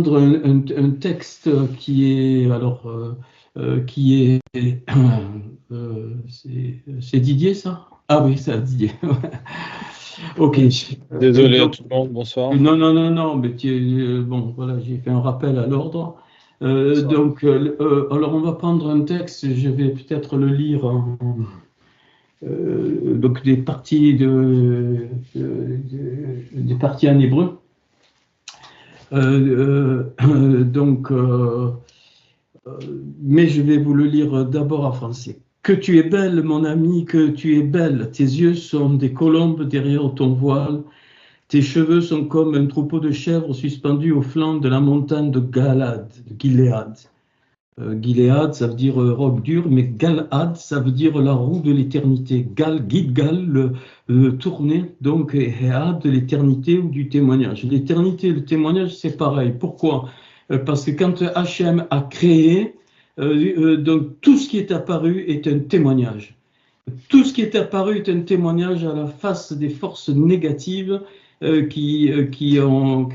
prendre un texte qui est, alors, qui est, c'est Didier, ça? Ah oui, c'est Didier. Ok. Désolé Donc, à tout le monde, bonsoir. non, mais bon, voilà, j'ai fait un rappel à l'ordre. Donc, alors on va prendre un texte, je vais peut-être le lire donc des parties des parties en hébreu. Donc, mais je vais vous le lire d'abord en français. Que tu es belle, mon ami, que tu es belle. Tes yeux sont des colombes derrière ton voile. Tes cheveux sont comme un troupeau de chèvres suspendus au flanc de la montagne de Gilead. Gilead, ça veut dire roc dur, mais Galad, ça veut dire la roue de l'éternité. Gidgal, le tourner, donc, et Head, de l'éternité ou du témoignage. L'éternité et le témoignage, c'est pareil. Pourquoi? Parce que quand Hachem a créé, donc tout ce qui est apparu est un témoignage. Tout ce qui est apparu est un témoignage à la face des forces négatives qui ont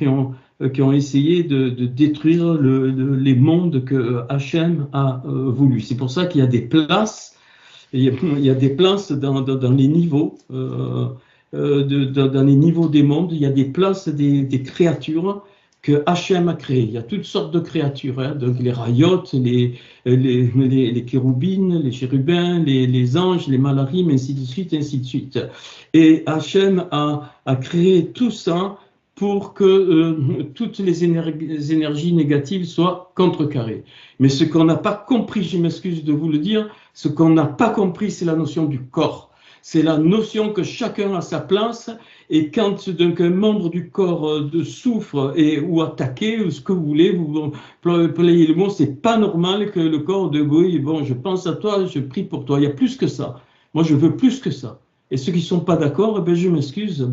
essayé de détruire les mondes que Hachem a voulu. C'est pour ça qu'il y a des places, il y a des places dans les niveaux, dans les niveaux des mondes, il y a des places des créatures que Hachem a créées. Il y a toutes sortes de créatures, hein, donc les rayotes, les chérubines, les chérubins, les anges, les malarim, ainsi de suite, ainsi de suite. Et Hachem a créé tout ça pour que toutes les énergies négatives soient contrecarrées. Mais ce qu'on n'a pas compris, je m'excuse de vous le dire, ce qu'on n'a pas compris, c'est la notion du corps. C'est la notion que chacun a sa place, et quand donc, un membre du corps souffre ou attaqué, ou ce que vous voulez, vous playez le mot, c'est pas normal que le corps de oui, bon, je pense à toi, je prie pour toi. Il y a plus que ça. Moi, je veux plus que ça. Et ceux qui ne sont pas d'accord, eh ben, je m'excuse,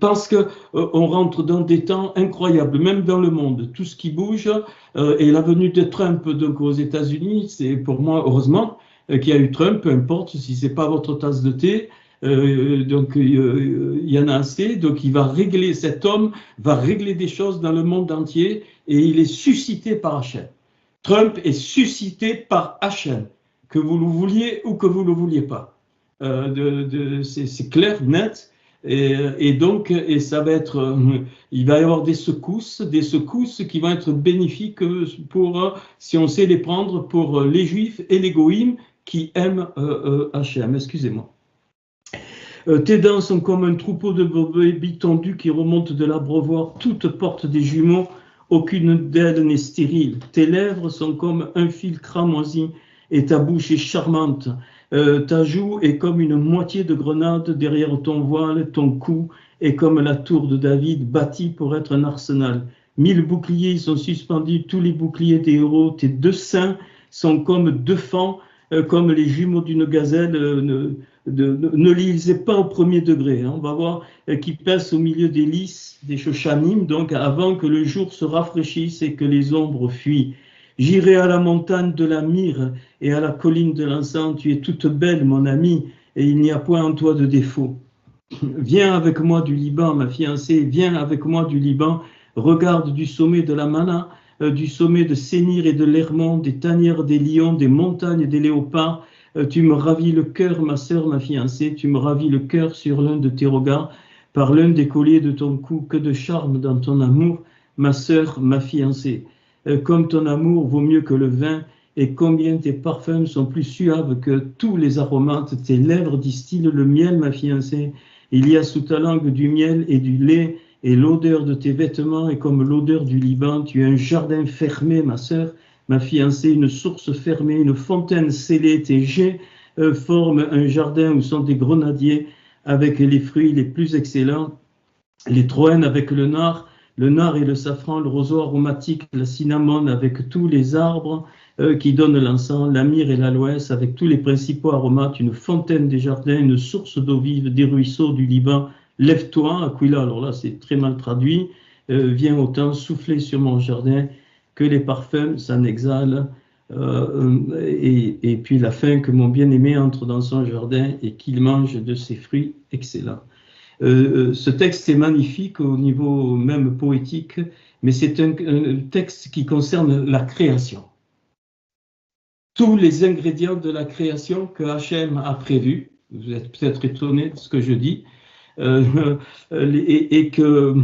parce qu'on rentre dans des temps incroyables, même dans le monde. Tout ce qui bouge, et la venue de Trump donc, aux États-Unis, c'est pour moi, heureusement, qu'il y a eu Trump, peu importe si ce n'est pas votre tasse de thé. Donc il y en a assez, donc cet homme va régler des choses dans le monde entier, et il est suscité par Hachem. Trump est suscité par Hachem, que vous le vouliez ou que vous ne le vouliez pas. C'est clair, net, et donc ça va être, il va y avoir des secousses qui vont être bénéfiques pour, si on sait les prendre, pour les Juifs et les Goïms qui aiment Hachem. Excusez-moi. Tes dents sont comme un troupeau de brebis tendues qui remontent de l'abreuvoir, toutes portent des jumeaux, aucune d'elles n'est stérile. Tes lèvres sont comme un fil cramoisi et ta bouche est charmante. Ta joue est comme une moitié de grenade derrière ton voile, ton cou est comme la tour de David bâtie pour être un arsenal. 1000 boucliers sont suspendus, tous les boucliers des héros. Tes deux seins sont comme deux fans, comme les jumeaux d'une gazelle. Ne les lisez pas au premier degré. Hein. On va voir qui passe au milieu des lys, des shoshanim, donc avant que le jour se rafraîchisse et que les ombres fuient. J'irai à la montagne de la myrrhe et à la colline de l'encens. Tu es toute belle, mon amie, et il n'y a point en toi de défaut. Viens avec moi du Liban, ma fiancée, viens avec moi du Liban. Regarde du sommet de la Mana, du sommet de Sénir et de l'Hermon, des tanières des lions, des montagnes des léopards. Tu me ravis le cœur, ma sœur, ma fiancée, tu me ravis le cœur sur l'un de tes regards, par l'un des colliers de ton cou, que de charme dans ton amour, ma sœur, ma fiancée. Comme ton amour vaut mieux que le vin, et combien tes parfums sont plus suaves que tous les aromates, tes lèvres distillent le miel, ma fiancée. Il y a sous ta langue du miel et du lait, et l'odeur de tes vêtements est comme l'odeur du Liban. Tu es un jardin fermé, ma sœur, ma fiancée, une source fermée, une fontaine scellée. Tes jets forment un jardin où sont des grenadiers avec les fruits les plus excellents, les troènes avec le nard et le safran, le roseau aromatique, la cinnamone avec tous les arbres qui donnent l'encens, la myrrhe et l'aloès avec tous les principaux aromates, une fontaine des jardins, une source d'eau vive, des ruisseaux du Liban. Lève-toi, Aquila, alors là c'est très mal traduit, viens autant souffler sur mon jardin, que les parfums s'en exhalent, et puis la fin, que mon bien-aimé entre dans son jardin et qu'il mange de ses fruits excellents. Ce texte est magnifique au niveau même poétique, mais c'est un texte qui concerne la création. Tous les ingrédients de la création que Hachem a prévus, vous êtes peut-être étonné de ce que je dis, et que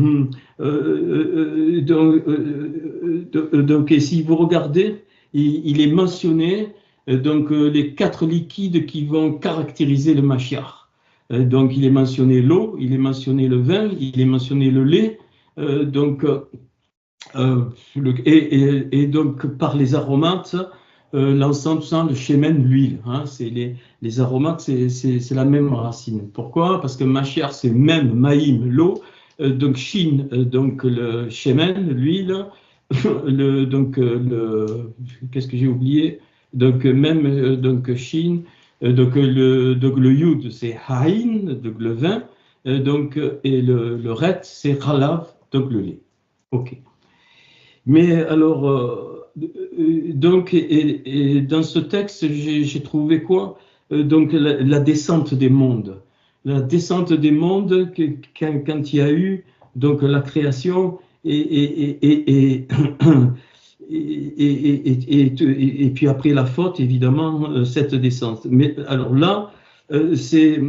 donc et si vous regardez, il est mentionné donc les 4 liquides qui vont caractériser le Mashiach. Donc il est mentionné l'eau, il est mentionné le vin, il est mentionné le lait, donc donc par les aromates, l'encens, tout ça, le shemen, l'huile, hein, c'est les aromates, c'est la même racine. Pourquoi? Parce que Mashiach, c'est même Maïm, l'eau, donc Shin, donc le shemen, l'huile, qu'est-ce que j'ai oublié? Donc même donc Shin, donc le Yud, c'est Haïn, donc le vin, donc et le Ret, c'est Khalav, donc le lait. Ok. Mais alors donc, et dans ce texte, j'ai trouvé quoi? Donc, la descente des mondes. La descente des mondes, quand il y a eu donc, la création et puis après la faute, évidemment, cette descente. Mais alors là, c'est,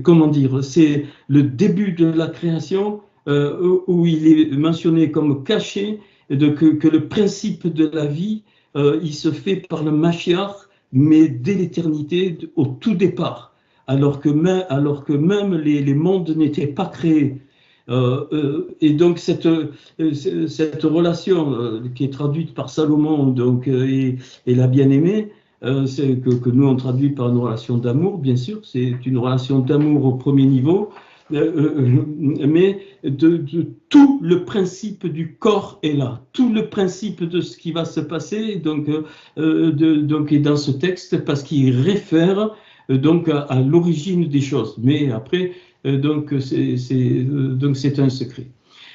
comment dire, c'est le début de la création où il est mentionné comme caché que le principe de la vie, il se fait par le Mashiach, mais dès l'éternité, au tout départ, alors que même les mondes n'étaient pas créés. Et donc cette relation qui est traduite par Salomon donc, et la bien-aimée, que nous on traduit par une relation d'amour, bien sûr, c'est une relation d'amour au premier niveau, mais de tout le principe du corps est là, tout le principe de ce qui va se passer donc est dans ce texte parce qu'il réfère donc à l'origine des choses. Mais après donc c'est un secret.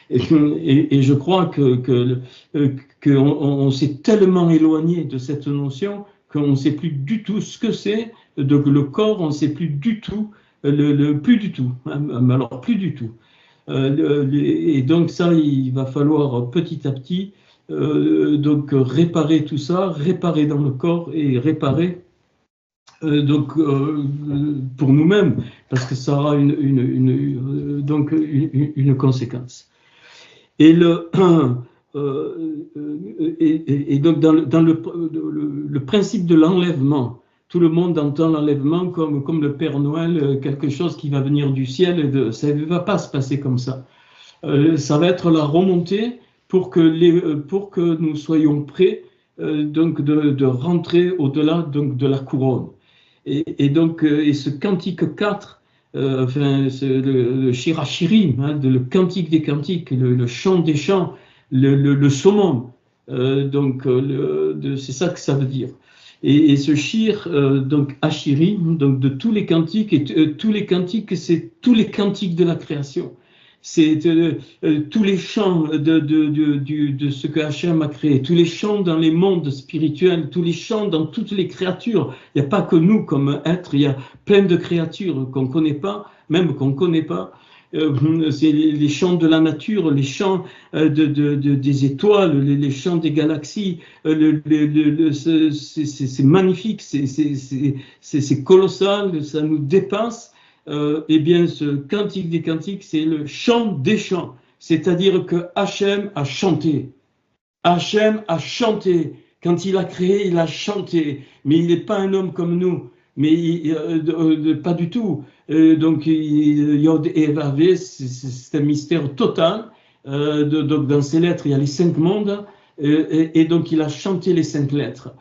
Et je crois qu'on s'est tellement éloigné de cette notion qu'on ne sait plus du tout ce que c'est. Donc le corps, on ne sait plus du tout. Plus du tout, alors plus du tout. Et donc ça, il va falloir petit à petit donc réparer tout ça, réparer dans le corps et réparer donc pour nous-mêmes, parce que ça aura donc une conséquence. Et et donc dans le principe de l'enlèvement. Tout le monde entend l'enlèvement comme le Père Noël, quelque chose qui va venir du ciel. Ça ne va pas se passer comme ça. Ça va être la remontée pour que nous soyons prêts donc de rentrer au-delà donc de la couronne. Et donc ce cantique 4, enfin le Shirachirim, hein, le cantique des cantiques, le chant des chants, le summum. Donc c'est ça que ça veut dire. Et ce shir, donc Ashiri, donc de tous les cantiques, et tous les cantiques, c'est tous les cantiques de la création. C'est tous les chants de ce que Hachem a créé, tous les chants dans les mondes spirituels, tous les chants dans toutes les créatures. Il n'y a pas que nous comme êtres, il y a plein de créatures qu'on ne connaît pas, même qu'on ne connaît pas. C'est les chants de la nature, les chants des étoiles, les chants des galaxies. C'est magnifique, c'est colossal, ça nous dépasse. Eh bien, ce cantique des cantiques, c'est le chant des chants. C'est-à-dire que Hachem a chanté. Hachem a chanté. Quand il a créé, il a chanté. Mais il n'est pas un homme comme nous. Mais pas du tout. Donc, Yod et Vav, c'est un mystère total. Donc, dans ces lettres, il y a les 5 mondes. Et donc, il a chanté les 5 lettres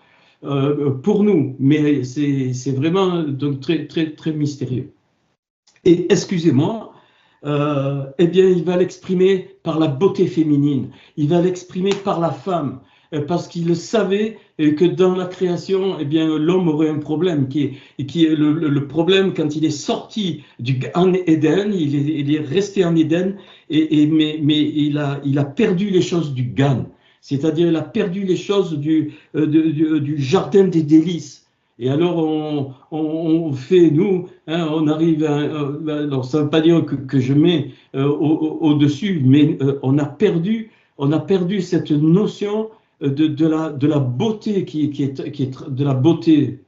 pour nous. Mais c'est vraiment donc, très, très, très mystérieux. Et excusez-moi, eh bien, il va l'exprimer par la beauté féminine. Il va l'exprimer par la femme. Parce qu'il savait que dans la création, eh bien, l'homme aurait un problème qui est le problème quand il est sorti du en Éden, il est resté en Éden, mais il a perdu les choses du Gan, c'est-à-dire il a perdu les choses du jardin des délices. Et alors, on fait, nous, hein, on arrive à. Alors, ça ne veut pas dire que je mets au-dessus, mais on a perdu cette notion de la beauté qui est de la beauté,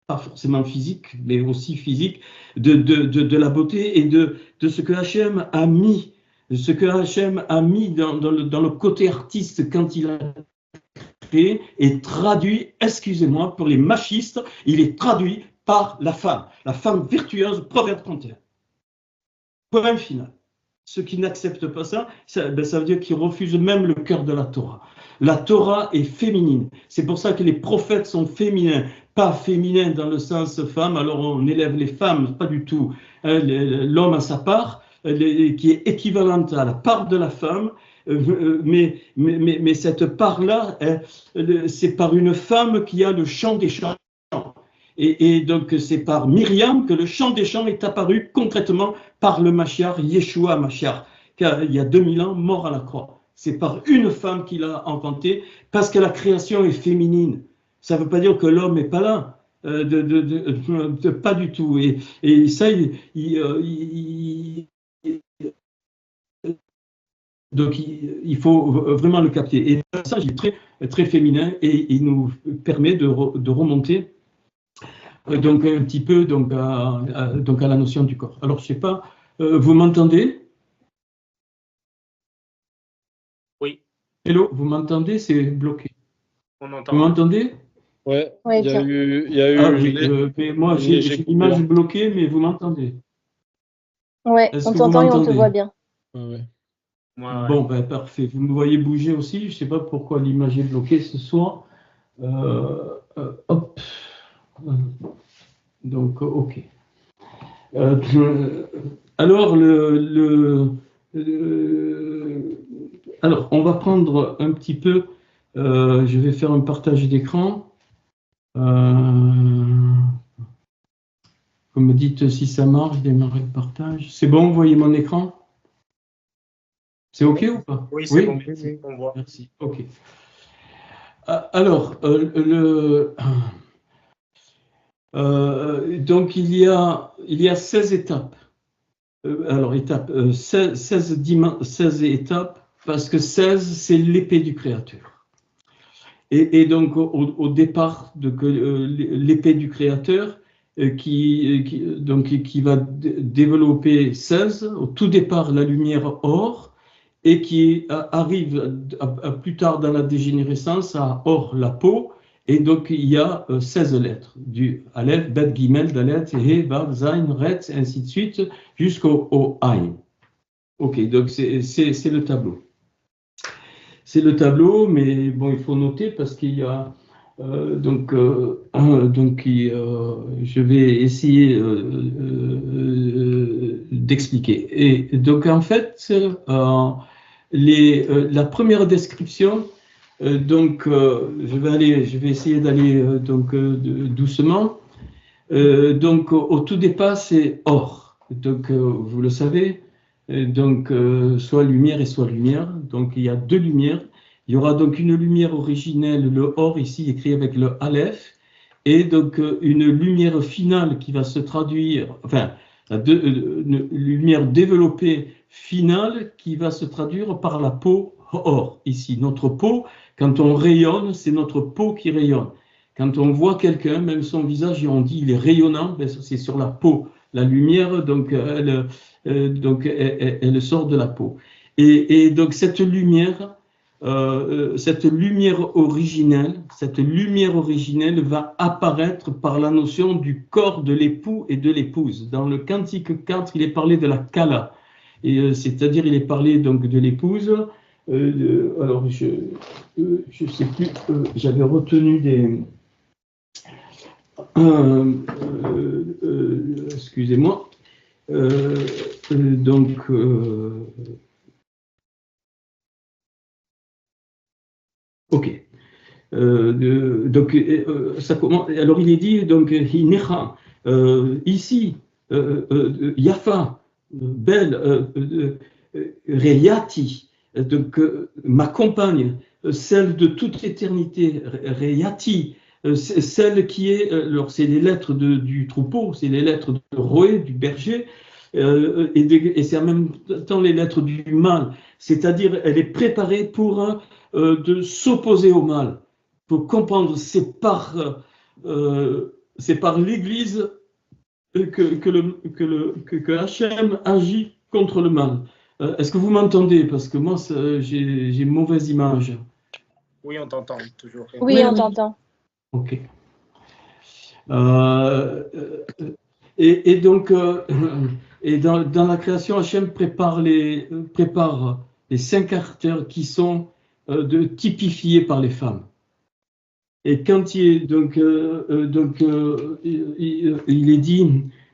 pas forcément physique, mais aussi physique, de la beauté et de ce que Hachem a mis, dans le côté artiste quand il a créé et traduit, excusez-moi, pour les machistes, il est traduit par la femme virtueuse, Proverbe 31. Point final. Ceux qui n'acceptent pas ça, ça veut dire qu'ils refusent même le cœur de la Torah. La Torah est féminine. C'est pour ça que les prophètes sont féminins, pas féminins dans le sens femme. Alors on élève les femmes, pas du tout. L'homme a sa part, qui est équivalente à la part de la femme, mais cette part-là, c'est par une femme qui a le chant des chants. Et donc, c'est par Myriam que le chant des chants est apparu concrètement par le Mashiach, Yeshua Mashiach, il y a 2000 ans, mort à la croix. C'est par une femme qu'il a inventé, parce que la création est féminine. Ça ne veut pas dire que l'homme n'est pas là, pas du tout. Et ça, donc, il faut vraiment le capter. Et le passage est très, très féminin et il nous permet de remonter donc un petit peu donc à la notion du corps. Alors, je ne sais pas, vous m'entendez? Oui. Hello, vous m'entendez? C'est bloqué. On entend. Vous m'entendez? Ouais, Ouais, il y a bien. eu Ah oui, mais moi j'ai l'image bloquée, mais vous m'entendez? Ouais, Est-ce on que vous t'entend et on te m'entendez? voit bien. Ouais. Ouais. Bon, ben parfait. Vous me voyez bouger aussi. Je ne sais pas pourquoi l'image est bloquée ce soir. Hop. Donc, OK. Alors, alors, on va prendre un petit peu. Je vais faire un partage d'écran. Vous me dites si ça marche, démarrer le partage. C'est bon, vous voyez mon écran? C'est OK ou pas? Oui, c'est bon, on voit. Merci. OK. Alors, donc il y a 16 étapes. Alors, 16 étapes, parce que 16, c'est l'épée du Créateur. Et donc, au départ, l'épée du Créateur, qui va développer 16, au tout départ, la lumière or, et qui arrive plus tard dans la dégénérescence à or, la peau, et donc il y a 16 lettres, du Aleph, Bet, Gimel, Dalet, He, Vav, Zain, Ret, ainsi de suite, jusqu'au Aïn. Ok, donc c'est le tableau. C'est le tableau, mais bon, il faut noter parce qu'il y a je vais essayer d'expliquer. Et donc en fait, la première description, je vais essayer d'aller doucement. Donc au tout départ, c'est or. Donc vous le savez. Soit lumière et soit lumière. Donc il y a deux lumières. Il y aura donc une lumière originelle, le or ici écrit avec le Aleph, et donc une lumière finale qui va se traduire, enfin, une lumière développée finale qui va se traduire par la peau or. Ici, notre peau, quand on rayonne, c'est notre peau qui rayonne. Quand on voit quelqu'un, même son visage, on dit il est rayonnant, ben, c'est sur la peau. La lumière, donc, elle sort de la peau. Et donc cette lumière originelle va apparaître par la notion du corps de l'époux et de l'épouse. Dans le Cantique 4, il est parlé de la Kala, c'est-à-dire il est parlé donc de l'épouse. Alors je sais plus, j'avais retenu des excusez-moi. Ok. Ça commence. Alors il est dit donc Hinecha, ici Yafa, belle, Reyati, donc ma compagne, celle de toute éternité, Reyati, celle qui est, alors c'est les lettres du troupeau, c'est les lettres de Roé, du berger, et c'est en même temps les lettres du mal, c'est-à-dire elle est préparée pour de s'opposer au mal, pour comprendre c'est par l'Église que Hachem agit contre le mal. Est-ce que vous m'entendez? Parce que moi, j'ai une mauvaise image. Oui, on t'entend toujours. Oui, on t'entend. Ok. Et donc, et dans la création, Hachem prépare les 5 caractères qui sont typifiés par les femmes. Et quand il est il est dit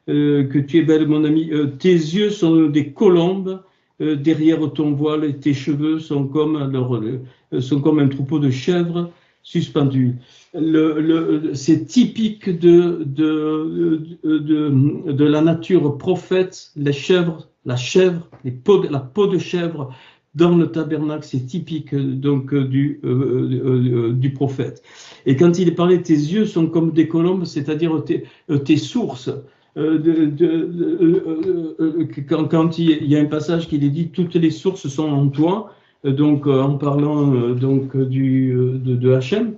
que tu es belle, mon ami, tes yeux sont des colombes derrière ton voile et tes cheveux sont comme un troupeau de chèvres suspendus. C'est typique de la nature prophète, la peau de chèvre. Dans le tabernacle, c'est typique donc du prophète. Et quand il est parlé, tes yeux sont comme des colombes, c'est-à-dire tes sources. Quand il y a un passage qui est dit, toutes les sources sont en toi, donc en parlant donc de Hachem.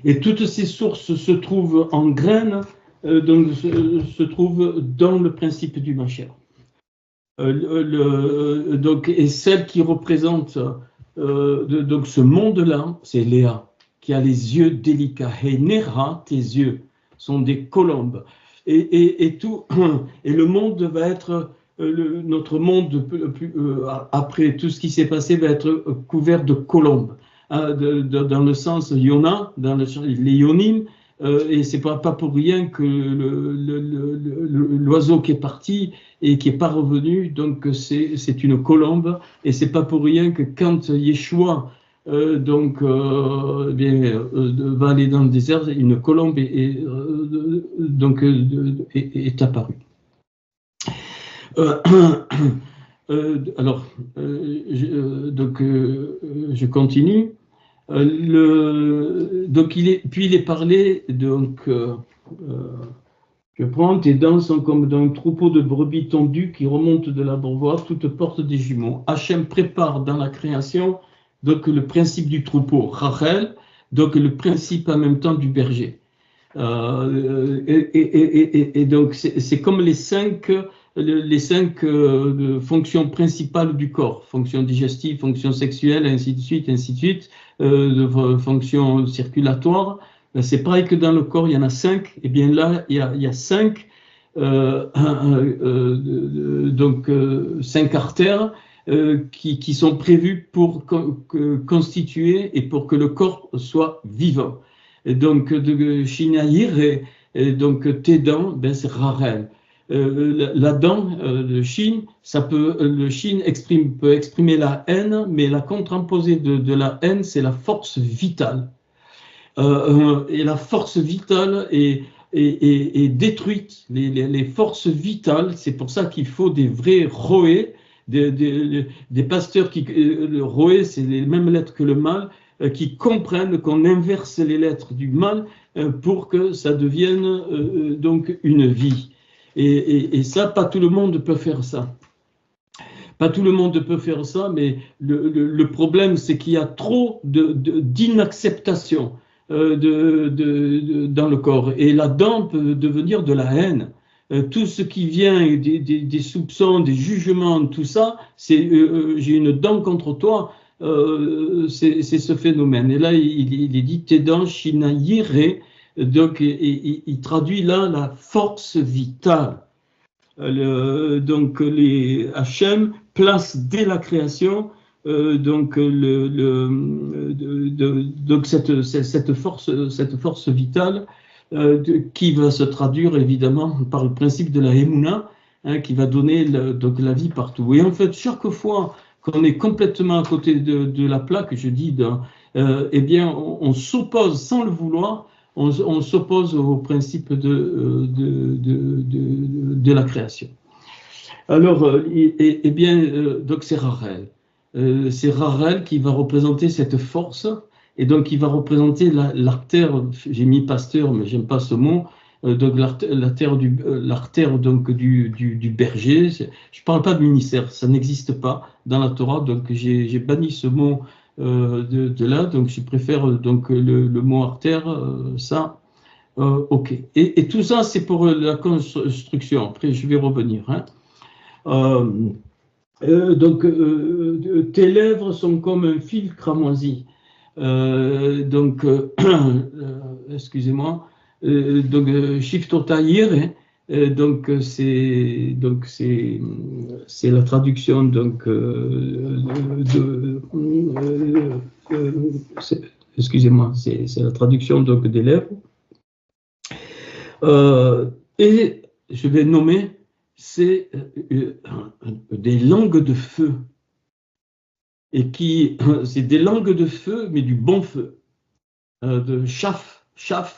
Et toutes ces sources se trouvent en graines, donc se trouvent dans le principe du Mashiach. Donc, et celle qui représente donc ce monde-là, c'est Léa, qui a les yeux délicats. Heinecha, tes yeux sont des colombes. Et le monde va être, notre monde, après tout ce qui s'est passé, va être couvert de colombes. Dans le sens Yona, dans les Yonim, et c'est pas pour rien que l'oiseau qui est parti et qui n'est pas revenu, donc c'est une colombe, et c'est pas pour rien que quand Yeshua va aller dans le désert, une colombe est apparue. Je continue. Puis il est parlé, je prends, tes dents sont comme d'un troupeau de brebis tondues qui remontent de l'abreuvoir, toutes portent des jumeaux. Hachem prépare dans la création donc le principe du troupeau, Rachel, donc le principe en même temps du berger. Et donc c'est comme les cinq fonctions principales du corps, fonction digestive, fonction sexuelle, ainsi de suite, fonction circulatoire. C'est pareil que dans le corps, il y en a 5. Et bien là, il y a 5 artères qui sont prévues pour constituer et pour que le corps soit vivant. Et donc, de Shinaïr, donc tes dents, c'est Rachel. La dent, le shin, le shin peut exprimer la haine, mais la contre-imposée de la haine, c'est la force vitale. Et la force vitale est détruite. Les forces vitales, c'est pour ça qu'il faut des vrais roé, des pasteurs qui. Le roé, c'est les mêmes lettres que le mal, qui comprennent qu'on inverse les lettres du mal pour que ça devienne donc une vie. Et ça, pas tout le monde peut faire ça. Pas tout le monde peut faire ça, mais le problème, c'est qu'il y a trop d'inacceptation dans le corps. Et la dent peut devenir de la haine. Tout ce qui vient des soupçons, des jugements, tout ça, c'est j'ai une dent contre toi, c'est ce phénomène. Et là, il est dit tes dents, Shinaïré. Donc, il traduit là la force vitale. Donc, les Hachem place dès la création donc cette force vitale qui va se traduire évidemment par le principe de la Emouna, qui va donner donc la vie partout. Et en fait, chaque fois qu'on est complètement à côté de la plaque, je dis, eh bien, on s'oppose sans le vouloir. On s'oppose au principe de la création. Alors, eh bien, donc c'est Rachel. C'est Rachel qui va représenter cette force. et donc il va représenter l'artère, j'ai mis Pasteur, mais j'aime pas ce mot, donc l'artère donc du berger. Je parle pas de ministère, ça n'existe pas dans la Torah, donc j'ai banni ce mot de là, donc je préfère donc le mot artère, ça. Ok. Et tout ça, c'est pour la construction. Après, je vais revenir. Hein. Donc, tes lèvres sont comme un fil cramoisi. Donc, excusez-moi. Donc, Shiftota Yere, c'est la traduction donc excusez-moi, c'est la traduction donc des lèvres. Et je vais nommer, c'est des langues de feu. Et c'est des langues de feu, mais du bon feu. De chaf,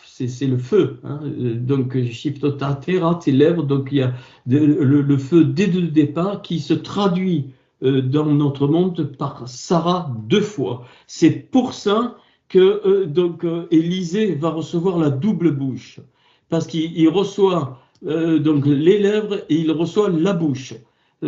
c'est le feu. Hein. Donc, Shiftota Tera, tes lèvres, donc il y a le feu dès le départ qui se traduit dans notre monde par Sarah 2 fois. C'est pour ça que Élisée va recevoir la double bouche. Parce qu'il reçoit donc les lèvres et il reçoit la bouche.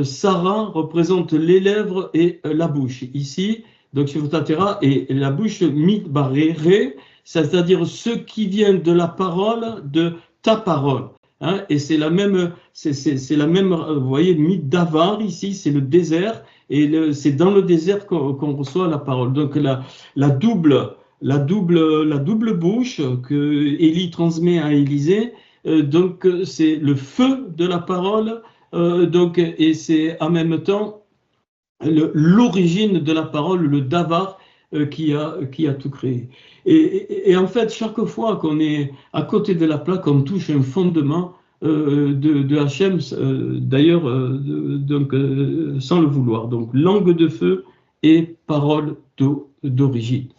Sarah représente les lèvres et la bouche. Ici, donc Shiftotera et la bouche mitbarere, c'est-à-dire ce qui vient de la parole, de ta parole. Hein, et c'est la même, vous voyez, mitdavar ici, c'est le désert, et c'est dans le désert qu'on reçoit la parole. Donc la double bouche que Élie transmet à Élisée, donc c'est le feu de la parole, et c'est en même temps l'origine de la parole, le davar qui a tout créé. Et en fait, chaque fois qu'on est à côté de la plaque, on touche un fondement de Hachem, d'ailleurs, sans le vouloir. Donc, langue de feu et parole d'origine.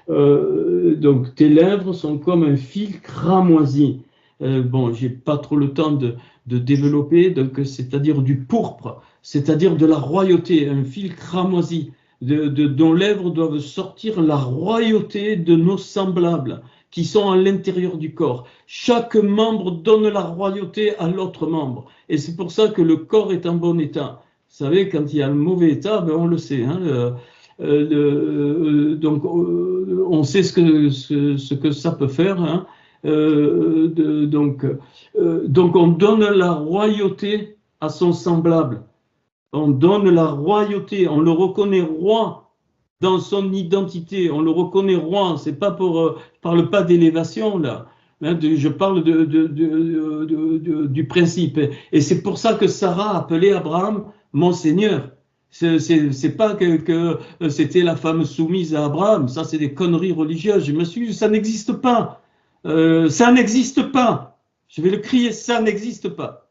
Donc, tes lèvres sont comme un fil cramoisi. Bon, j'ai pas trop le temps de développer, donc c'est-à-dire du pourpre, c'est-à-dire de la royauté, un fil cramoisi, dont lèvres doivent sortir la royauté de nos semblables, qui sont à l'intérieur du corps. Chaque membre donne la royauté à l'autre membre, et c'est pour ça que le corps est en bon état. Vous savez, quand il y a un mauvais état, ben on le sait, hein, donc on sait ce que ça peut faire, hein. Donc on donne la royauté à son semblable. On donne la royauté, on le reconnaît roi dans son identité, on le reconnaît roi. C'est pas je parle pas d'élévation là. Hein, je parle du principe. Et c'est pour ça que Sarah appelait Abraham mon Seigneur. C'est pas que c'était la femme soumise à Abraham. Ça, c'est des conneries religieuses. Je m'excuse, ça n'existe pas. Ça n'existe pas. Je vais le crier, ça n'existe pas.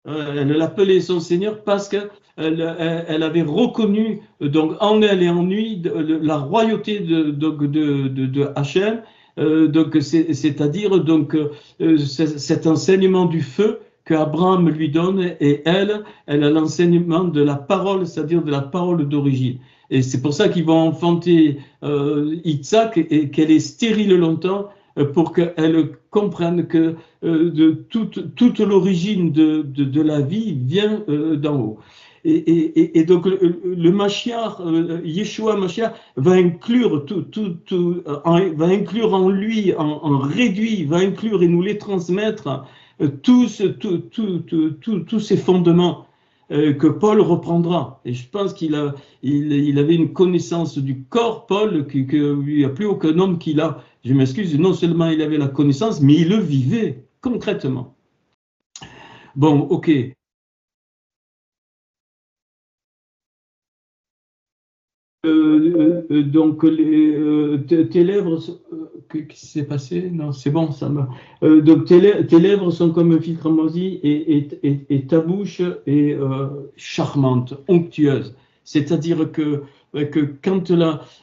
Elle l'appelait son Seigneur parce qu'elle avait reconnu donc en elle et en lui la royauté de Hachem, donc c'est-à-dire donc cet enseignement du feu que Abraham lui donne, et elle a l'enseignement de la parole, c'est-à-dire de la parole d'origine. Et c'est pour ça qu'ils vont enfanter Yitzhak et qu'elle est stérile longtemps, pour qu'elle comprenne que toute l'origine de la vie vient d'en haut. Et donc le Mashiach, Yeshua Mashiach, va inclure va inclure en lui, en réduit, va inclure et nous les transmettre tous ces fondements que Paul reprendra. Et je pense qu'il avait une connaissance du corps, Paul, qu'il n'y a plus aucun homme qui l'a. Je m'excuse, non seulement il avait la connaissance, mais il le vivait concrètement. Bon, ok. Donc, tes lèvres, qu'est-ce qui s'est passé? Non, c'est bon, ça me. Donc, tes lèvres sont comme un fil cramoisi et ta bouche est charmante, onctueuse. C'est-à-dire que quand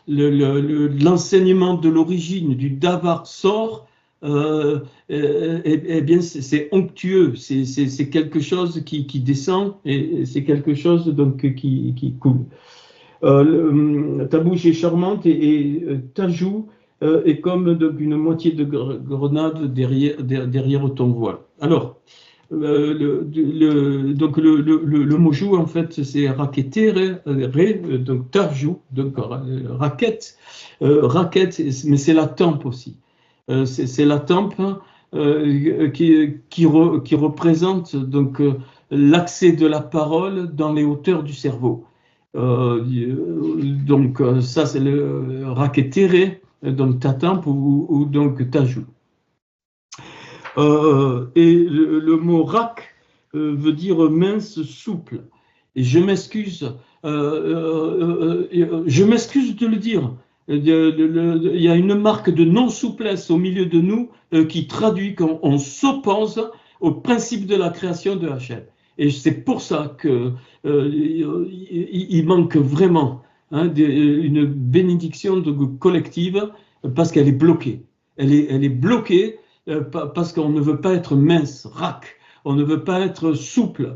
l'enseignement de l'origine du davar sort, eh bien, c'est onctueux, c'est quelque chose qui descend et c'est quelque chose donc qui coule. Ta bouche est charmante et ta joue est comme donc, une moitié de grenade derrière ton voile. Alors, donc le mot joue, en fait, c'est raquetere, donc ta joue, donc raquette, mais c'est la tempe aussi. C'est la tempe qui représente donc l'accès de la parole dans les hauteurs du cerveau. Donc ça c'est le raquetere, donc ta tempe ou donc ta joue. Et le mot rack veut dire mince, souple. Et je m'excuse de le dire. Il y a une marque de non-souplesse au milieu de nous qui traduit qu'on s'oppose au principe de la création de HL. Et c'est pour ça qu'il manque vraiment une bénédiction collective parce qu'elle est bloquée. Elle est bloquée parce qu'on ne veut pas être mince, rack. On ne veut pas être souple,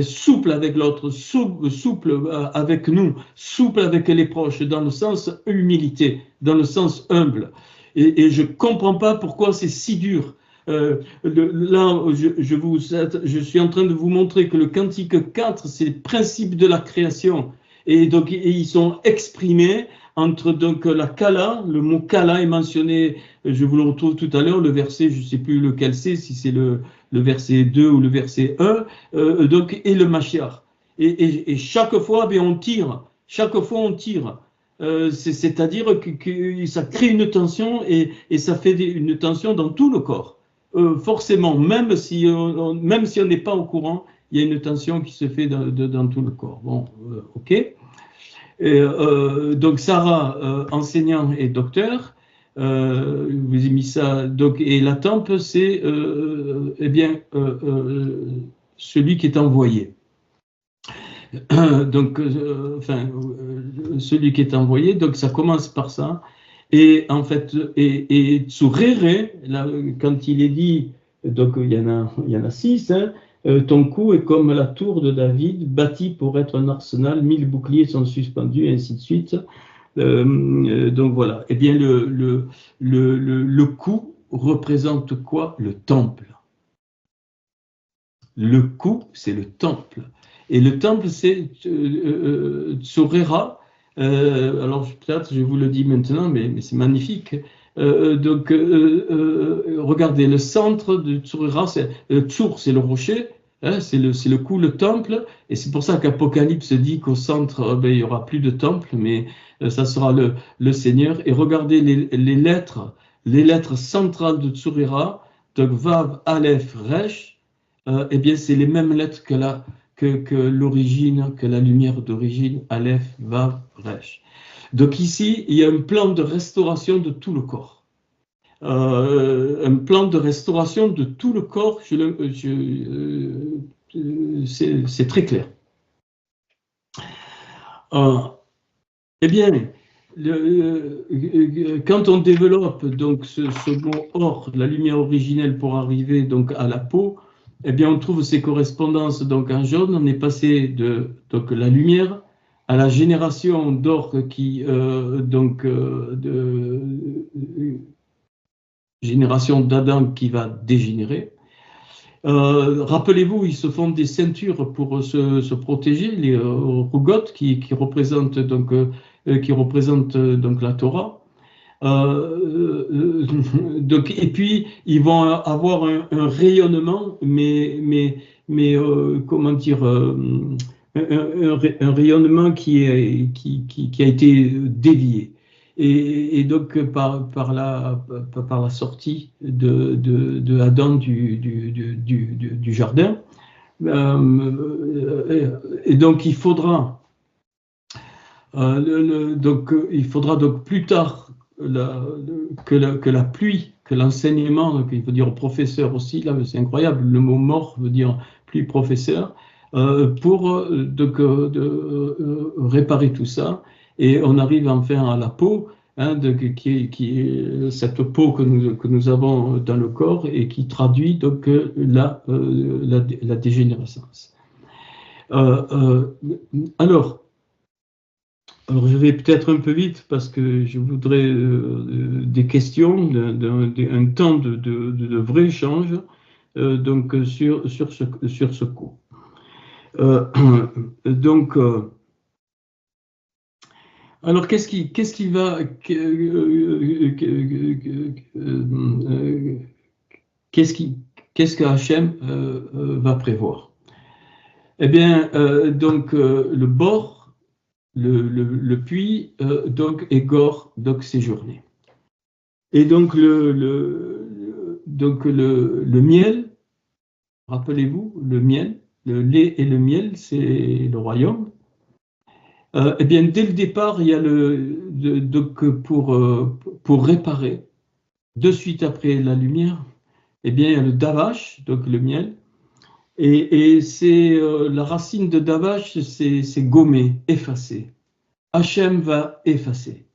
souple avec l'autre, souple avec nous, souple avec les proches, dans le sens humilité, dans le sens humble. Et je ne comprends pas pourquoi c'est si dur. Là, je suis en train de vous montrer que le Cantique 4, c'est le principe de la création. Et donc, ils sont exprimés entre donc la kala, le mot kala est mentionné, je vous le retrouve tout à l'heure, le verset, je ne sais plus lequel c'est, si c'est le verset 2 ou le verset 1, donc, et le Mashiach. Et chaque fois, on tire, c'est-à-dire que ça crée une tension et ça fait une tension dans tout le corps. Forcément, même si on n'est pas au courant, il y a une tension qui se fait dans tout le corps. Bon, ok. Donc Sarah, enseignant et docteur, vous avez mis ça. Donc, et la tempe, c'est celui qui est envoyé. Donc, celui qui est envoyé. Donc, ça commence par ça. Et en fait, et Tsurere, là, quand il est dit, donc il y en a 6. Ton cou est comme la tour de David, bâtie pour être un arsenal, 1000 boucliers sont suspendus, et ainsi de suite. Donc voilà. Eh bien, le cou représente quoi? Le temple. Le cou, c'est le temple. Et le temple, c'est Tsorera. Alors, peut-être, je vous le dis maintenant, mais c'est magnifique. Donc, regardez, le centre de Tsurera, Tsur, c'est le rocher, hein, c'est le cou, le temple, et c'est pour ça qu'Apocalypse dit qu'au centre, il n'y aura plus de temple, mais ça sera le Seigneur. Et regardez les lettres centrales de Tsurera, donc Vav, Aleph, Resh, eh bien, c'est les mêmes lettres que l'origine, que la lumière d'origine, Aleph, Vav, Resh. Donc ici, il y a un plan de restauration de tout le corps. Un plan de restauration de tout le corps, c'est très clair. Eh bien, quand on développe donc ce mot or, la lumière originelle pour arriver donc à la peau, eh bien, on trouve ces correspondances donc en jaune. On est passé de donc la lumière à la génération d'or qui génération d'Adam qui va dégénérer. Rappelez-vous, ils se font des ceintures pour se protéger, les rougotes qui représentent donc la Torah. Donc, et puis ils vont avoir un rayonnement, mais comment dire, un rayonnement qui a été dévié. Et donc par la sortie de Adam du jardin, et donc il faudra donc plus tard que la pluie, que l'enseignement, donc il faut dire professeur aussi, là c'est incroyable, le mot mort veut dire pluie professeur, pour réparer tout ça, et on arrive enfin à la peau, hein, qui est cette peau que nous avons dans le corps et qui traduit donc la dégénérescence. Alors, Alors, je vais peut-être un peu vite parce que je voudrais des questions, un temps de vrai échange donc, sur ce cours. Donc, alors, qu'est-ce qui va, qu'est-ce que Hachem va prévoir? Eh bien, donc, le bord, le puits, donc, et Gor, donc, séjourné. Et donc, le miel, rappelez-vous, le miel, le lait et le miel, c'est le royaume. Eh bien, dès le départ, il y a donc pour réparer, de suite après la lumière, eh bien, il y a le davash, donc le miel, et c'est la racine de davash, c'est gommer, effacer. Hachem va effacer,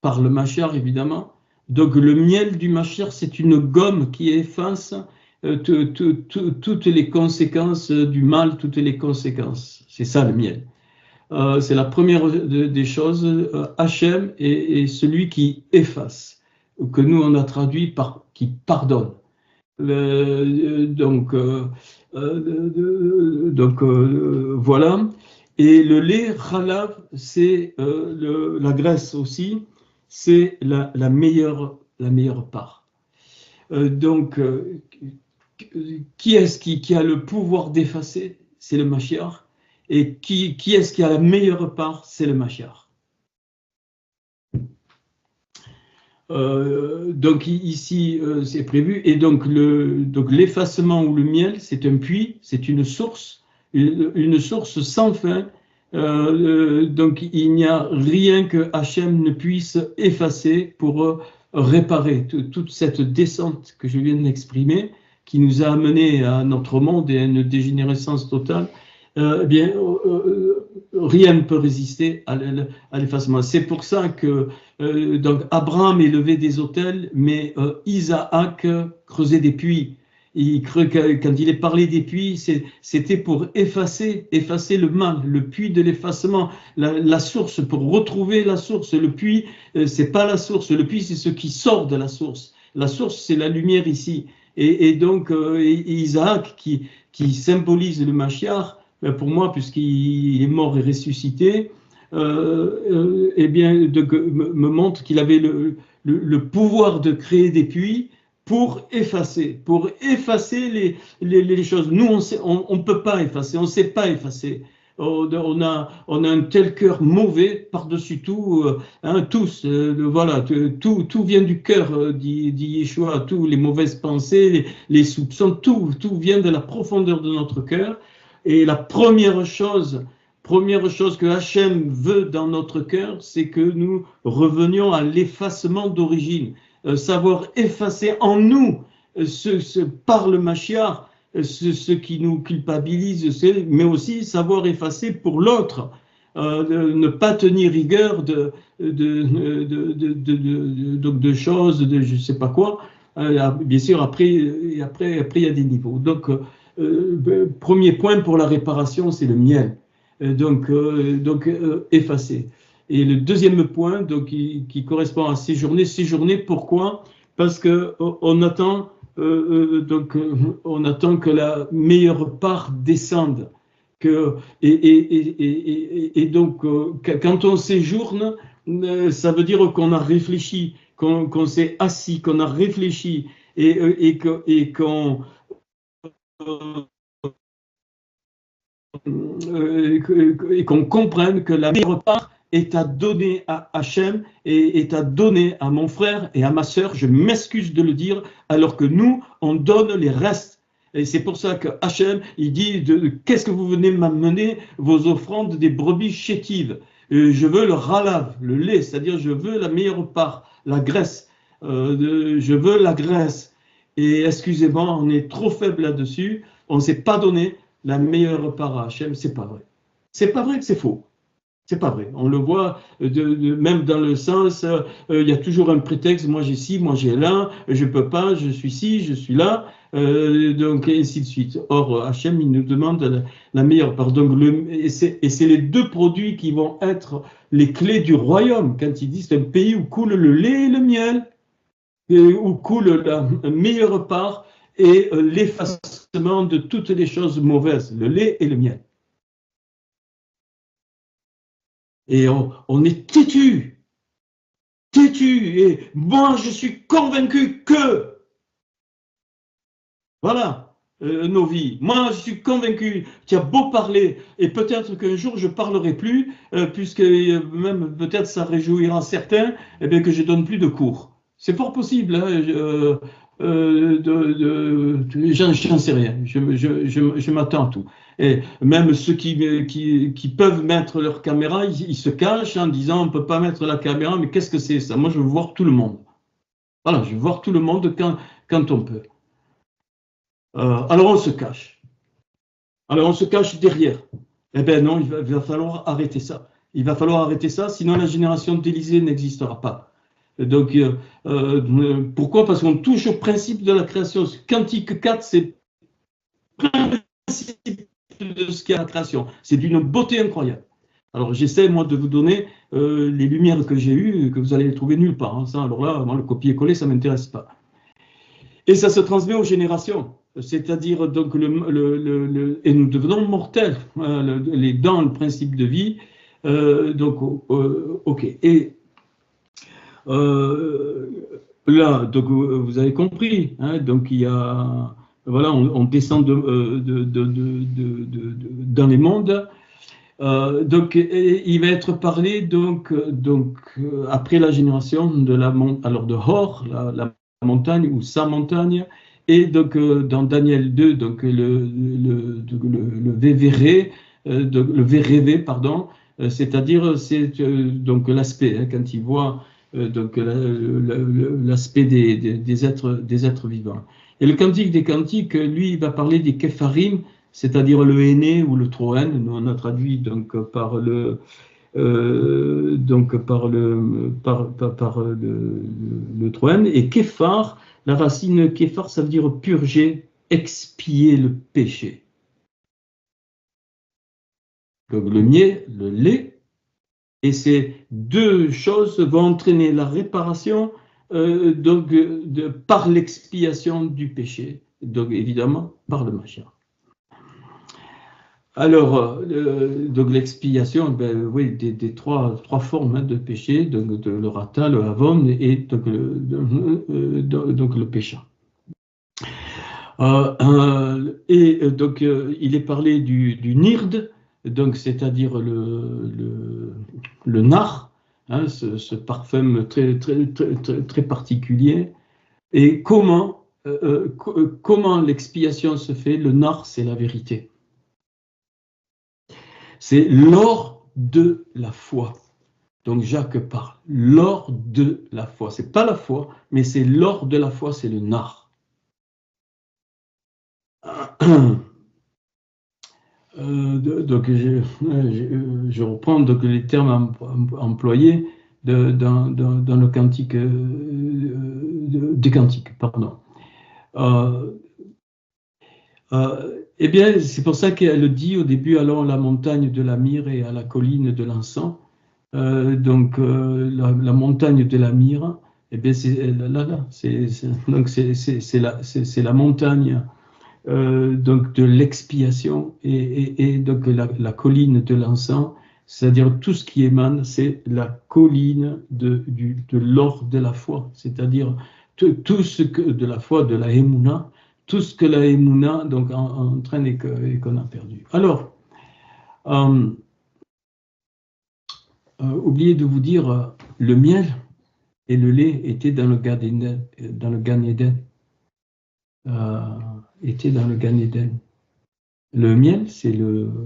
par le Mashiach évidemment. Donc le miel du Mashiach, c'est une gomme qui efface toutes les conséquences du mal, toutes les conséquences. C'est ça le miel. C'est la première des choses. Hachem est celui qui efface, que nous on a traduit par qui pardonne. Donc voilà. Et le lait halav, c'est la graisse aussi, c'est la meilleure part. Donc, qui est-ce qui a le pouvoir d'effacer? C'est le Mashiach. Et qui est-ce qui a la meilleure part? C'est le Mashiach. Donc ici, c'est prévu. Et donc l'effacement ou le miel, c'est un puits, c'est une source sans fin. Donc il n'y a rien que Hachem ne puisse effacer pour réparer toute cette descente que je viens d'exprimer, qui nous a amené à notre monde et à une dégénérescence totale. Eh bien, rien ne peut résister à l'effacement. C'est pour ça que donc Abraham élevait des autels, mais Isaac creusait des puits. Quand il est parlé des puits, c'était pour effacer le mal, le puits de l'effacement, la source, pour retrouver la source. Le puits, c'est pas la source. Le puits, c'est ce qui sort de la source. La source, c'est la lumière ici. Et donc Isaac, qui symbolise le Mashiach, pour moi, puisqu'il est mort et ressuscité, eh bien, me montre qu'il avait le pouvoir de créer des puits pour effacer les choses. Nous, on ne peut pas effacer, on ne sait pas effacer. On a un tel cœur mauvais par-dessus tout, tous, voilà, tout vient du cœur, dit Yeshua, tous les mauvaises pensées, les soupçons, tout vient de la profondeur de notre cœur. Et la première chose que Hachem veut dans notre cœur, c'est que nous revenions à l'effacement d'origine, savoir effacer en nous par le Mashiach ce qui nous culpabilise, mais aussi savoir effacer pour l'autre, ne pas tenir rigueur de choses, de je ne sais pas quoi. Bien sûr, après, il y a des niveaux. Donc, premier point pour la réparation, c'est le miel. Donc effacer. Et le deuxième point, donc, qui correspond à séjourner, pourquoi? Parce qu'on attend, on attend que la meilleure part descende. Et donc, quand on séjourne, ça veut dire qu'on a réfléchi, qu'on s'est assis, qu'on a réfléchi et qu'on comprenne que la meilleure part est à donner à Hachem et est à donner à mon frère et à ma sœur. Je m'excuse de le dire, alors que nous, on donne les restes. Et c'est pour ça que Hachem, il dit, qu'est-ce que vous venez m'amener, vos offrandes des brebis chétives? Je veux le halav, le lait, c'est-à-dire je veux la meilleure part, la graisse. Je veux la graisse. Et excusez-moi, on est trop faible là-dessus. On ne s'est pas donné la meilleure part à Hachem. C'est pas vrai. C'est pas vrai que c'est faux. C'est pas vrai. On le voit même dans le sens, il y a toujours un prétexte. Moi j'ai ci, moi j'ai là, je peux pas, je suis ci, je suis là, donc et ainsi de suite. Or Hachem il nous demande la meilleure part. Donc et c'est les deux produits qui vont être les clés du royaume. Quand il dit c'est un pays où coule le lait et le miel, où coule la meilleure part et l'effacement de toutes les choses mauvaises, le lait et le miel. Et on est têtu, et moi je suis convaincu que, voilà, nos vies, moi je suis convaincu, tu as beau parler, et peut-être qu'un jour je parlerai plus, puisque même peut-être ça réjouira certains, eh bien, que je donne plus de cours. C'est fort possible, hein, j'en sais rien, je m'attends à tout. Et même ceux qui peuvent mettre leur caméra, ils se cachent en disant on ne peut pas mettre la caméra, mais qu'est-ce que c'est ça? Moi, je veux voir tout le monde. Voilà, je veux voir tout le monde quand on peut. Alors on se cache. Alors on se cache derrière. Eh bien non, il va falloir arrêter ça. Il va falloir arrêter ça, sinon la génération d'Élysée n'existera pas. Donc, pourquoi? Parce qu'on touche au principe de la création. Quantique 4, c'est le principe de ce qu'est la création. C'est d'une beauté incroyable. Alors, j'essaie, moi, de vous donner les lumières que j'ai eues, que vous allez les trouver nulle part. Hein. Ça, alors là, moi, le copier-coller, ça ne m'intéresse pas. Et ça se transmet aux générations. C'est-à-dire, donc, et nous devenons mortels, dans le principe de vie. Donc, OK. Et là, donc, vous avez compris. Hein, donc, il y a... Voilà, on descend dans les mondes. Donc, il va être parlé donc après la génération de de Hor, la montagne ou sa montagne, et donc dans Daniel 2, donc le Vévévé, le Vérévé, pardon, c'est-à-dire c'est donc l'aspect hein, quand il voit donc l'aspect des êtres vivants. Et le cantique des cantiques, lui, il va parler des Képharim, c'est-à-dire le aîné ou le Troen. Nous on a traduit donc par le Troen. Et Képhar, la racine Képhar, ça veut dire purger, expier le péché. Donc le miel, le lait, et ces deux choses vont entraîner la réparation par l'expiation du péché, donc évidemment par le Mashiach. Alors, donc l'expiation, ben, oui, des trois formes hein, de péché, donc le rata, le havon et donc le péché. Et donc il est parlé du nird, donc c'est-à-dire le nar, hein, ce parfum très particulier. Et comment l'expiation se fait? Le nar, c'est la vérité. C'est l'or de la foi. Donc Jacques parle, l'or de la foi. C'est pas la foi, mais c'est l'or de la foi, c'est le nar. Donc je reprends donc les termes employés dans le cantique des cantiques, pardon. Eh bien, c'est pour ça qu'elle dit au début, allons à la montagne de la myrrhe et à la colline de l'encens. Donc, la montagne de la myrrhe, eh bien, c'est la montagne donc de l'expiation et donc la colline de l'encens, c'est-à-dire tout ce qui émane, c'est la colline de l'or de la foi, c'est-à-dire tout ce que de la foi, de la Emouna, tout ce que la Emouna donc entraîne et qu'on a perdu. Alors, oubliez de vous dire, le miel et le lait étaient dans le Gan Eden. Était dans le Gan Eden. Le miel, c'est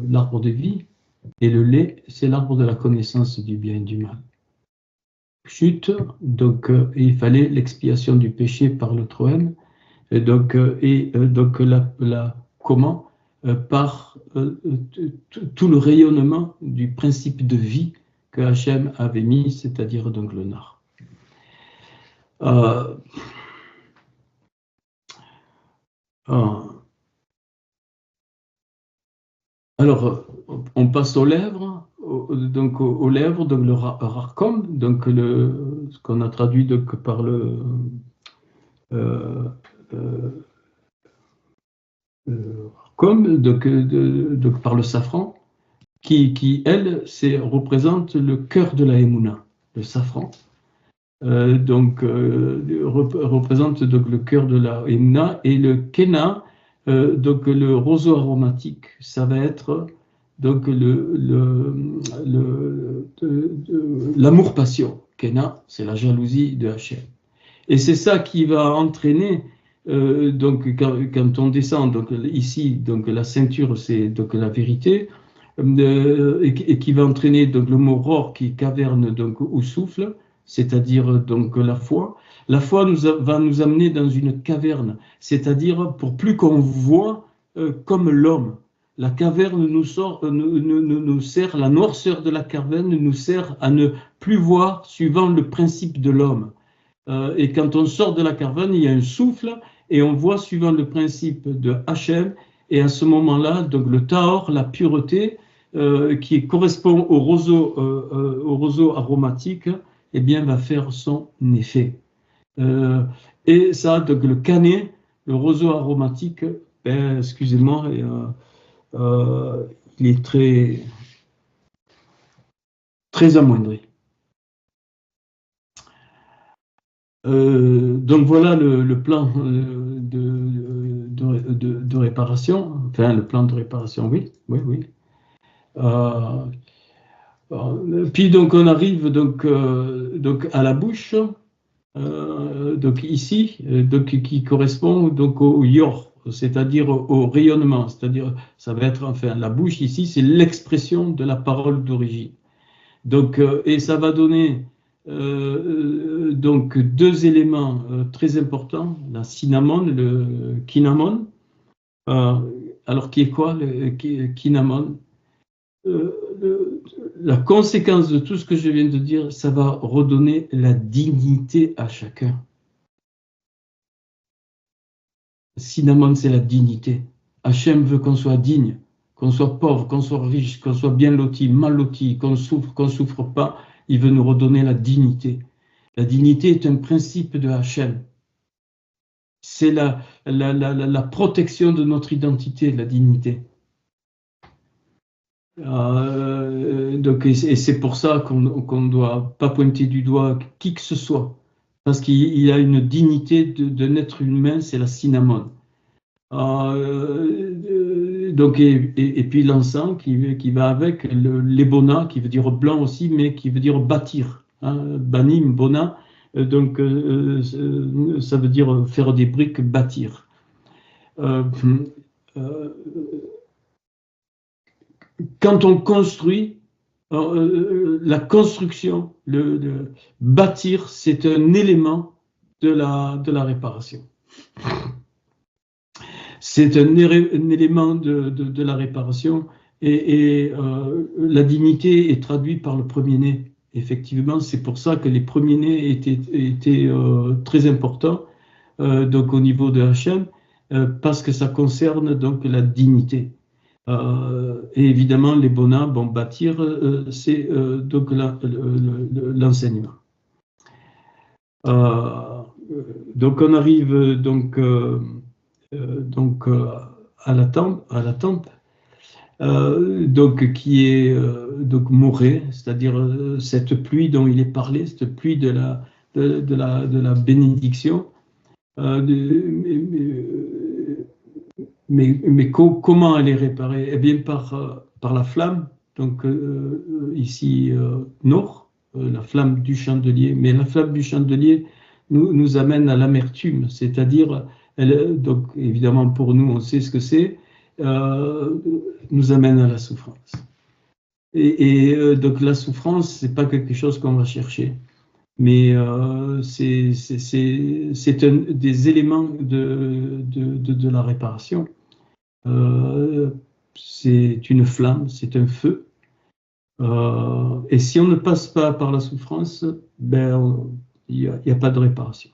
l'arbre de vie, et le lait, c'est l'arbre de la connaissance du bien et du mal. Chute, donc il fallait l'expiation du péché par le Troen, et donc comment par tout le rayonnement du principe de vie que Hachem avait mis, c'est-à-dire donc le nar. Alors, on passe aux lèvres, donc aux lèvres, donc le rarkom, donc ce qu'on a traduit donc par le rarkom, donc par le safran, qui elle, représente le cœur de la Emouna, le safran. Représente donc le cœur de la Emouna, et le Kena, donc le roseau aromatique, ça va être donc l'amour-passion. Kena, c'est la jalousie de Hachem. Et c'est ça qui va entraîner, donc quand on descend, donc ici, donc la ceinture, c'est donc la vérité, et qui va entraîner donc le mot ror, qui est caverne, donc ou souffle, c'est-à-dire donc la foi. La foi va nous amener dans une caverne, c'est-à-dire pour plus qu'on voit comme l'homme. La caverne nous sert, la noirceur de la caverne nous sert à ne plus voir suivant le principe de l'homme. Et quand on sort de la caverne, il y a un souffle et on voit suivant le principe de Hachem. Et à ce moment-là, donc le tahor, la pureté, qui correspond au roseau aromatique, eh bien, va faire son effet. Et ça, donc le canet, le roseau aromatique, excusez-moi, il est très amoindri. Donc voilà le plan de réparation, enfin le plan de réparation, oui. Puis donc on arrive donc à la bouche, donc ici, donc qui correspond donc au yor, c'est-à-dire au rayonnement, c'est-à-dire ça va être enfin la bouche ici, c'est l'expression de la parole d'origine. Donc et ça va donner donc deux éléments très importants, la cinnamon, le kinamon. Alors qui est quoi le kinamon? La conséquence de tout ce que je viens de dire, ça va redonner la dignité à chacun. Cinnamon, c'est la dignité. Hachem veut qu'on soit digne, qu'on soit pauvre, qu'on soit riche, qu'on soit bien loti, mal loti, qu'on souffre pas. Il veut nous redonner la dignité. La dignité est un principe de Hachem. C'est la protection de notre identité, la dignité. Donc, et c'est pour ça qu'on ne doit pas pointer du doigt qui que ce soit, parce qu'il a une dignité de naître humain, c'est la cinnamon. Donc, et puis l'encens qui va avec, l'ébona qui veut dire blanc aussi, mais qui veut dire bâtir, hein, banim, bona, donc ça veut dire faire des briques, bâtir. Quand on construit, la construction, le bâtir, c'est un élément de la réparation. C'est un élément de la réparation et la dignité est traduite par le premier-né. Effectivement, c'est pour ça que les premiers-nés étaient très importants donc au niveau de Hachem, parce que ça concerne donc la dignité. Et évidemment, les bonas, bon, bâtir, c'est donc l'enseignement. Donc on arrive donc à la tempe, donc qui est donc morée, c'est-à-dire cette pluie dont il est parlé, cette pluie de la bénédiction. Mais comment elle est réparée? Eh bien par la flamme, donc ici Nor, la flamme du chandelier. Mais la flamme du chandelier nous amène à l'amertume, c'est-à-dire, donc évidemment pour nous on sait ce que c'est, nous amène à la souffrance. Et donc la souffrance, c'est pas quelque chose qu'on va chercher, mais c'est un des éléments de la réparation. c'est une flamme, c'est un feu. Et si on ne passe pas par la souffrance, ben, il n'y a pas de réparation.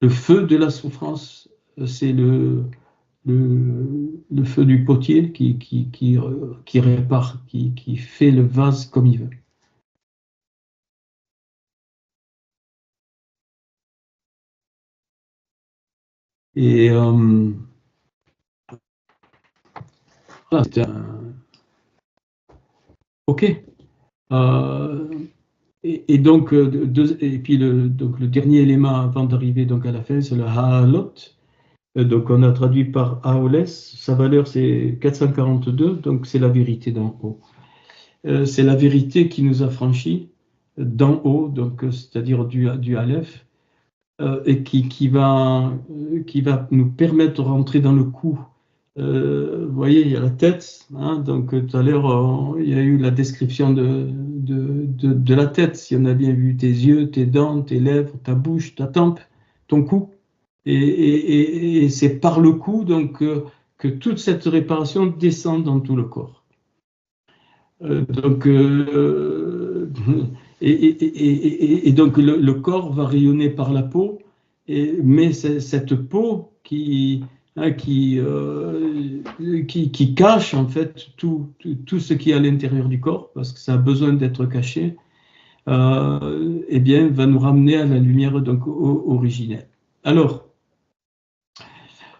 Le feu de la souffrance, c'est le feu du potier qui répare, qui fait le vase comme il veut. Et voilà, c'est un... OK. Et donc, et puis donc le dernier élément avant d'arriver donc à la fin, c'est le Ha'alot. Donc, on a traduit par Aoles. Sa valeur, c'est 442, donc c'est la vérité d'en haut. C'est la vérité qui nous a franchis d'en haut, donc c'est-à-dire du Aleph, et qui va nous permettre de rentrer dans le coup. Vous voyez, il y a la tête, hein, donc tout à l'heure, il y a eu la description de la tête. Si on a bien vu tes yeux, tes dents, tes lèvres, ta bouche, ta tempe, ton cou. Et c'est par le cou donc, que toute cette réparation descend dans tout le corps. Donc, et donc le corps va rayonner par la peau, mais cette peau qui cache en fait tout ce qui est à l'intérieur du corps, parce que ça a besoin d'être caché, eh bien, va nous ramener à la lumière donc, originelle. Alors,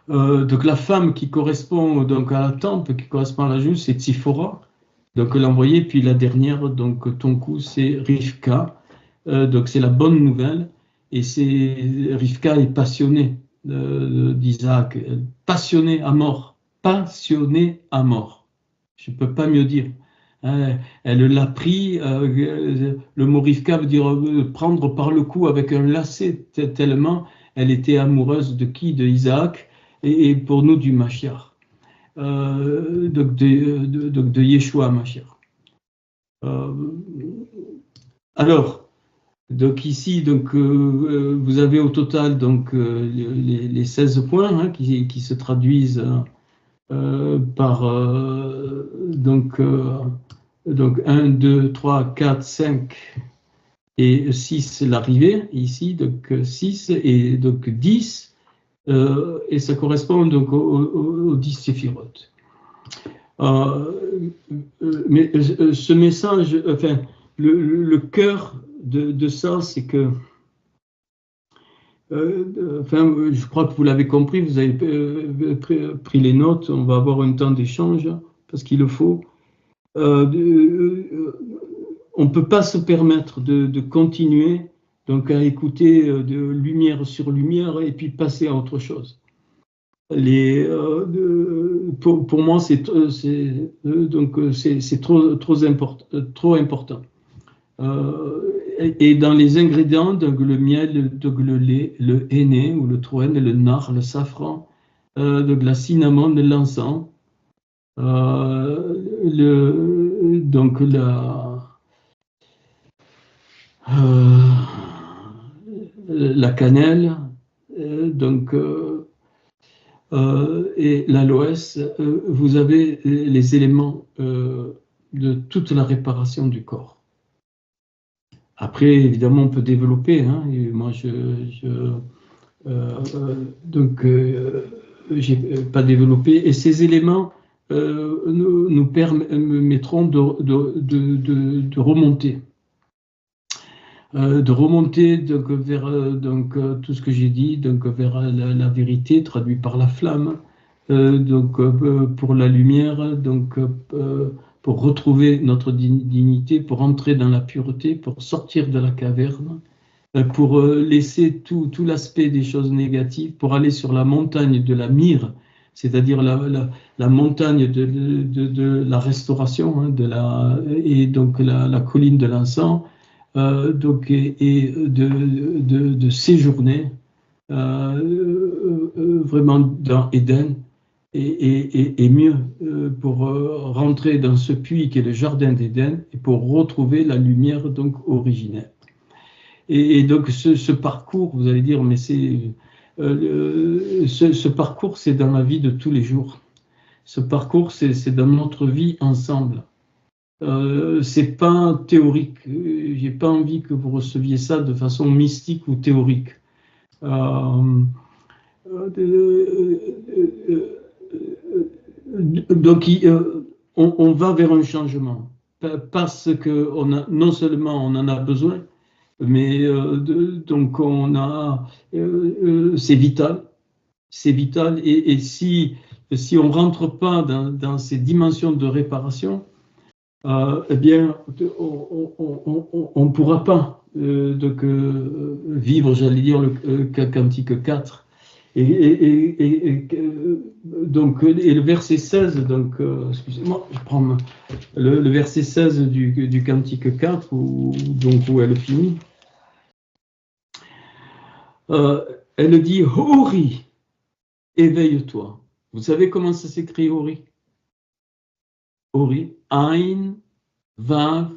donc la femme qui correspond donc, à la tempe, qui correspond à la joue, c'est Tsiphora. Donc l'envoyé, puis la dernière, donc ton coup, c'est Rivka. Donc c'est la bonne nouvelle. Et Rivka est passionnée d'Isaac, passionnée à mort. Passionnée à mort. Je ne peux pas mieux dire. Elle l'a pris, le mot Rivka veut dire prendre par le cou avec un lacet, tellement elle était amoureuse de qui? De Isaac, et pour nous du Mashiach. Donc de Yeshua Mashiach. Alors, donc ici, donc, vous avez au total donc, les 16 points hein, qui se traduisent par donc 1, 2, 3, 4, 5 et 6 l'arrivée, ici, donc 6 et donc 10. Et ça correspond donc aux 10 séphirotes. Mais ce message, enfin, le cœur de ça, c'est que, enfin, je crois que vous l'avez compris, vous avez pris les notes, on va avoir un temps d'échange, parce qu'il le faut. On ne peut pas se permettre de continuer donc à écouter de lumière sur lumière et puis passer à autre chose. Pour moi, c'est trop important. Et dans les ingrédients, donc le miel, donc le lait, le henné ou le troène, le nard, le safran, donc la cinnamone, l'encens, donc la cannelle, donc et l'aloès, vous avez les éléments de toute la réparation du corps. Après, évidemment, on peut développer. Hein, et moi, j'ai pas développé. Et ces éléments nous permettront de remonter. De remonter donc, vers tout ce que j'ai dit, donc, vers la vérité traduite par la flamme, donc, pour la lumière, donc, pour retrouver notre dignité, pour entrer dans la pureté, pour sortir de la caverne, pour laisser tout l'aspect des choses négatives, pour aller sur la montagne de la myrrhe, c'est-à-dire la montagne de la restauration, hein, et donc la colline de l'encens, donc, et de séjourner vraiment dans Éden, et mieux pour rentrer dans ce puits qui est le jardin d'Éden et pour retrouver la lumière donc originelle. Et donc ce parcours, vous allez dire, mais ce parcours, c'est dans la vie de tous les jours. Ce parcours, c'est dans notre vie ensemble. C'est pas théorique. J'ai pas envie que vous receviez ça de façon mystique ou théorique. Donc, on va vers un changement parce que non seulement on en a besoin, mais donc c'est vital, et si on rentre pas dans ces dimensions de réparation, eh bien, on ne pourra pas vivre, j'allais dire, le cantique 4. Et le verset 16, donc, excusez-moi, je prends le verset 16 du cantique 4, où elle finit. Elle dit, Hori, éveille-toi. Vous savez comment ça s'écrit, Hori? Hori, Ain, Vav,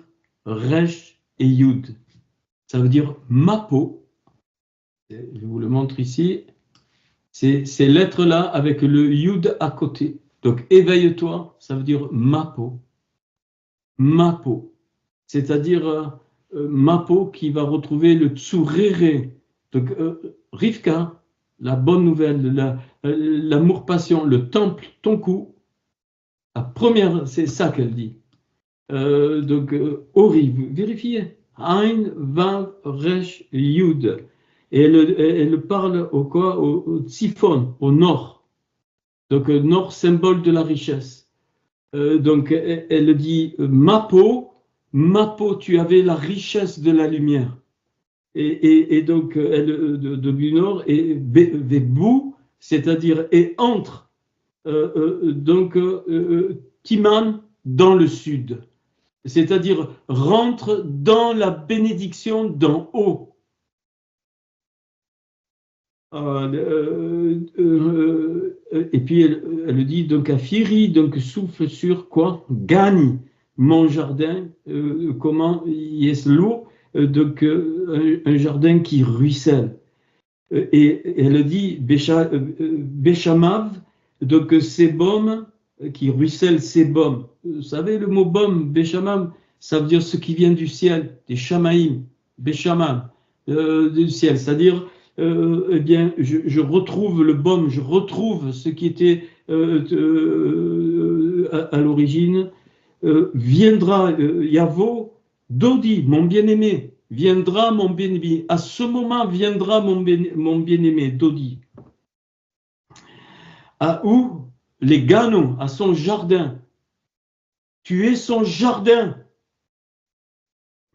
Resh et Yud. Ça veut dire Mapo. Je vous le montre ici. Ces lettres-là avec le Yud à côté. Donc, éveille-toi, ça veut dire Mapo. Mapo. C'est-à-dire Mapo qui va retrouver le Tsurere. Donc, Rivka, la bonne nouvelle, l'amour-passion, le temple, ton coup. La première, c'est ça qu'elle dit. Donc, Ori, vérifiez. Ain, Vav, Resh, Yud. Et elle parle au Tzifon, au nord. Donc, nord, symbole de la richesse. Donc, elle dit Mapo, tu avais la richesse de la lumière. Et donc, du nord, et Vebu, c'est-à-dire et entre. Donc, Timan dans le sud. C'est-à-dire rentre dans la bénédiction d'en haut. Et puis elle dit donc à Firi, donc souffle sur quoi? Gagne mon jardin, comment Yeslo, donc un jardin qui ruisselle. Et elle dit Béchamav, donc Sébom, qui ruisselle Sébom. Vous savez le mot bom, Béchamav, ça veut dire ce qui vient du ciel, des Shamaïm, Béchamav, du ciel, c'est-à-dire eh bien, je retrouve le baume, je retrouve ce qui était à l'origine. Viendra Yavo, Dodi, mon bien-aimé, viendra mon bien-aimé. À ce moment viendra mon bien-aimé, Dodi. À où? Les Ganos, à son jardin. Tu es son jardin.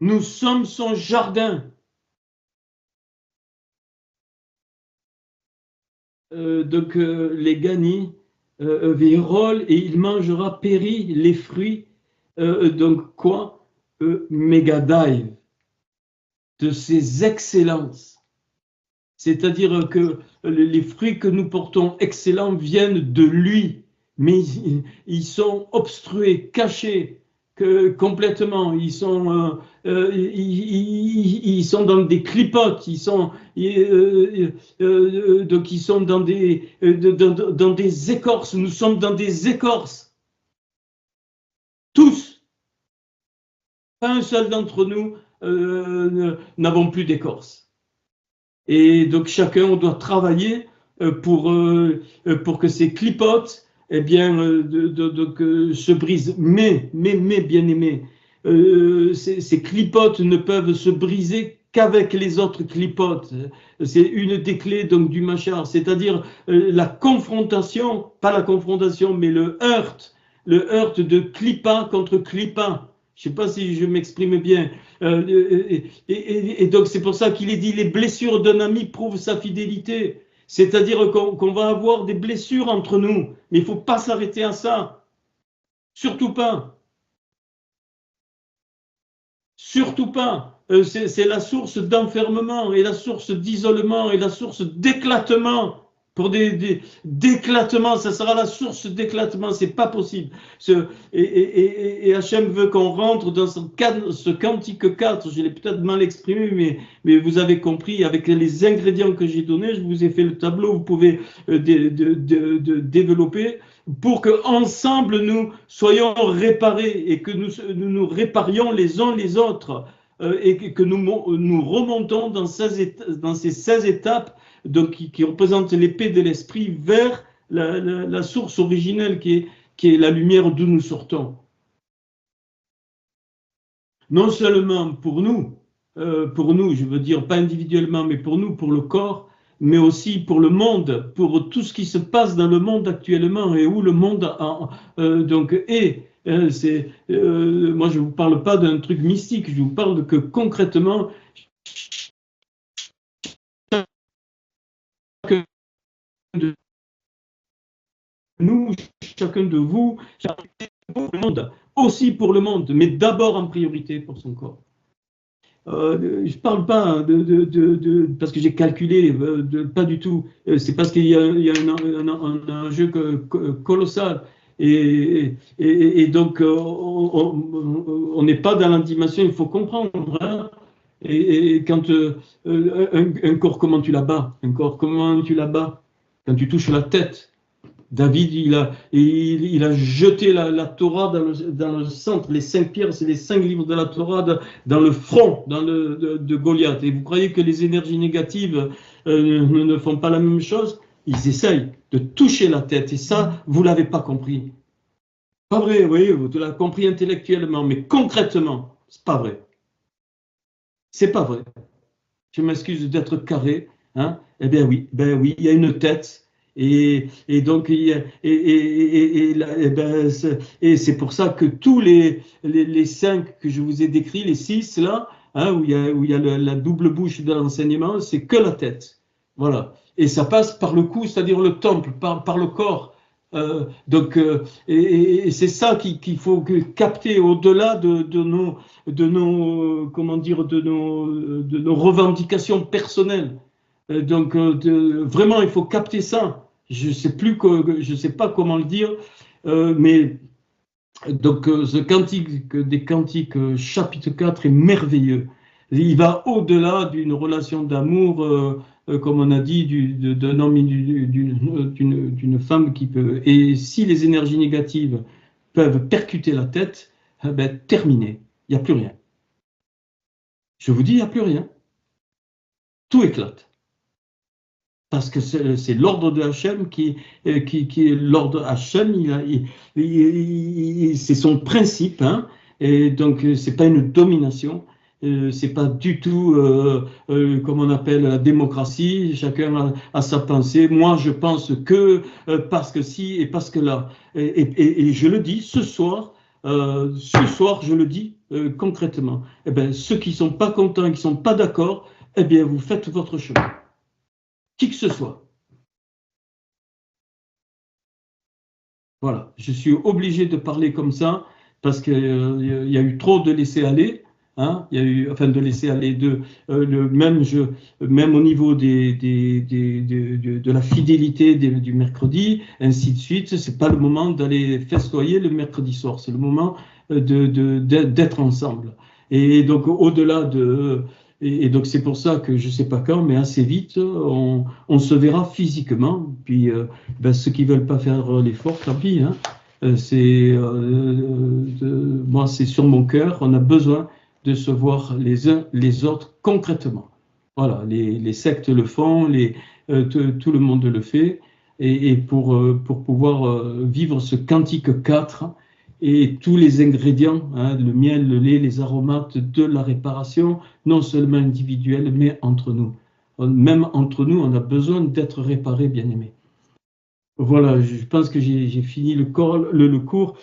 Nous sommes son jardin. Donc les Gani, Vérol, et il mangera péri les fruits, donc quoi? Megadaiv, de ses excellences. C'est-à-dire que les fruits que nous portons excellents viennent de lui, mais ils sont obstrués, cachés, complètement. Ils sont dans des clipotes, donc ils sont dans des écorces. Nous sommes dans des écorces. Tous. Pas un seul d'entre nous n'avons plus d'écorce. Et donc chacun, on doit travailler pour que ces clipotes, eh bien, se brisent. Mais bien-aimés, ces clipotes ne peuvent se briser qu'avec les autres clipotes. C'est une des clés donc du machar, c'est-à-dire la confrontation, pas la confrontation, mais le heurt de clipa contre clipa. Je ne sais pas si je m'exprime bien. Et donc c'est pour ça qu'il est dit les blessures d'un ami prouvent sa fidélité. C'est-à-dire qu'on va avoir des blessures entre nous, mais il ne faut pas s'arrêter à ça. Surtout pas. Surtout pas. C'est la source d'enfermement et la source d'isolement et la source d'éclatement pour des d'éclatement, ça sera la source d'éclatement, c'est pas possible. Et Hachem veut qu'on rentre dans ce cantique 4, je l'ai peut-être mal exprimé, mais vous avez compris, avec les ingrédients que j'ai donnés, je vous ai fait le tableau, vous pouvez développer pour que ensemble nous soyons réparés et que nous réparions les uns les autres et que nous remontons dans ces 16 étapes donc, qui représentent l'épée de l'esprit vers la source originelle qui est la lumière d'où nous sortons. Non seulement pour nous, je veux dire pas individuellement, mais pour nous, pour le corps, mais aussi pour le monde, pour tout ce qui se passe dans le monde actuellement et où le monde donc est. Moi, je ne vous parle pas d'un truc mystique, je vous parle que concrètement, chacun de nous, chacun de vous, pour le monde, aussi pour le monde, mais d'abord en priorité pour son corps. Je ne parle pas parce que j'ai calculé, pas du tout. C'est parce qu'il y a un jeu colossal. Et donc, on n'est pas dans la dimension, il faut comprendre. Hein. Et quand un corps, comment tu l'abats? Un corps, comment tu l'abats? Quand tu touches la tête. David, il a jeté la Torah dans le centre, les 5 pierres, c'est les 5 livres de la Torah dans le front de Goliath. Et vous croyez que les énergies négatives ne font pas la même chose? Ils essayent de toucher la tête, et ça, vous ne l'avez pas compris. Pas vrai, oui, vous l'avez compris intellectuellement, mais concrètement, c'est pas vrai. C'est pas vrai. Je m'excuse d'être carré, hein? Eh bien oui, il y a une tête. Et donc, c'est pour ça que tous les 5 que je vous ai décrits, les 6 là, hein, où il y a la double bouche de l'enseignement, c'est que la tête. Voilà. Et ça passe par le cou, c'est-à-dire le temple, par le corps. Donc, c'est ça qu'il faut capter au-delà de nos comment dire, de nos revendications personnelles. Donc, vraiment, il faut capter ça. Je sais pas comment le dire, mais donc ce cantique des cantiques chapitre 4 est merveilleux. Il va au-delà d'une relation d'amour, comme on a dit, d'un homme et d'une femme qui peut. Et si les énergies négatives peuvent percuter la tête, ben, terminé, il n'y a plus rien. Je vous dis, il n'y a plus rien. Tout éclate. Parce que c'est l'ordre de Hachem qui est l'ordre Hachem, c'est son principe, hein, et donc c'est pas une domination, c'est pas du tout comme on appelle la démocratie, chacun a sa pensée, moi je pense que parce que si et parce que là, et je le dis ce soir je le dis concrètement, eh ben, ceux qui sont pas contents, qui sont pas d'accord, eh bien vous faites votre chemin. Qui que ce soit. Voilà, je suis obligé de parler comme ça parce qu'il y a eu trop de laisser-aller, hein, il y a eu, de laisser-aller, même au niveau de la fidélité du mercredi, ainsi de suite, c'est pas le moment d'aller festoyer le mercredi soir, c'est le moment d'être ensemble. Et donc, au-delà de... Et donc c'est pour ça que je ne sais pas quand, mais assez vite, on se verra physiquement. Puis ceux qui ne veulent pas faire l'effort, tant pis. Hein. Moi, c'est sur mon cœur. On a besoin de se voir les uns les autres concrètement. Voilà, les sectes le font, tout le monde le fait. Et pour pouvoir vivre ce cantique 4, et tous les ingrédients, hein, le miel, le lait, les aromates de la réparation, non seulement individuelle, mais entre nous. Même entre nous, on a besoin d'être réparés, bien-aimés. Voilà, je pense que j'ai fini le cours.